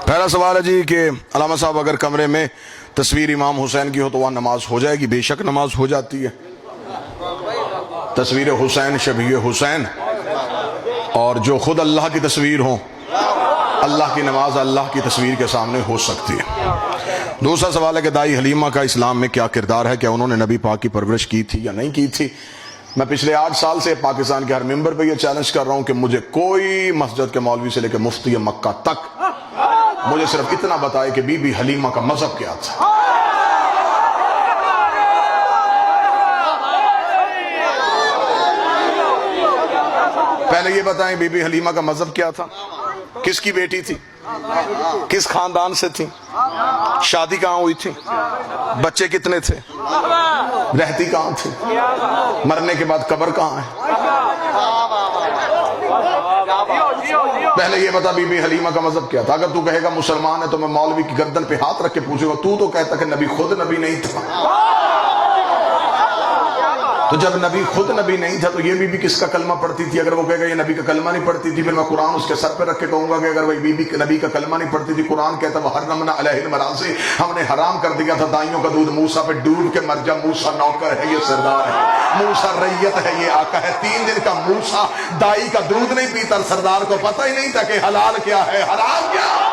پہلا سوال ہے جی کہ علامہ صاحب اگر کمرے میں تصویر امام حسین کی ہو تو وہاں نماز ہو جائے گی؟ بے شک نماز ہو جاتی ہے۔ تصویر حسین، شبیہ حسین، اور جو خود اللہ کی تصویر ہو، اللہ کی نماز اللہ کی تصویر کے سامنے ہو سکتی ہے۔ دوسرا سوال ہے کہ دائی حلیمہ کا اسلام میں کیا کردار ہے؟ کیا انہوں نے نبی پاک کی پرورش کی تھی یا نہیں کی تھی؟ میں پچھلے 8 سال سے پاکستان کے ہر ممبر پہ یہ چیلنج کر رہا ہوں کہ مجھے کوئی مسجد کے مولوی سے لے کے مفتی مکہ تک مجھے صرف اتنا بتائے کہ بی بی حلیمہ کا مذہب کیا تھا۔ پہلے یہ بتائیں بی بی حلیمہ کا مذہب کیا تھا، کس کی بیٹی تھی، کس خاندان سے تھی، شادی کہاں ہوئی تھی، بچے کتنے تھے، رہتی کہاں تھی، مرنے کے بعد قبر کہاں ہے؟ پہلے یہ بتا بی بی حلیمہ کا مذہب کیا تھا۔ اگر تو کہے گا مسلمان ہے تو میں مولوی کی گردن پہ ہاتھ رکھ کے پوچھوں گا تو کہتا کہ نبی خود نبی نہیں تھا۔ تو جب نبی خود نبی نہیں تھا تو یہ بی بی کس کا کلمہ پڑھتی تھی؟ اگر وہ کہے گا یہ نبی کا کلمہ نہیں پڑھتی تھی، پھر میں قرآن اس کے سر پہ رکھ کے کہوں گا کہ اگر وہ بی بی نبی کا کلمہ نہیں پڑھتی تھی، قرآن کہتا وہ حرمنا علیہ المراضع، ہم نے حرام کر دیا تھا دائیوں کا دودھ، موسیٰ پہ ڈوب کے مر جا، موسیٰ نوکر ہے یہ سردار ہے، موسیٰ ریت ہے یہ آقا ہے۔ 3 دن کا موسیٰ دائی کا دودھ نہیں پیتا، سردار کو پتہ ہی نہیں تھا کہ حلال کیا ہے حرام کیا ہے۔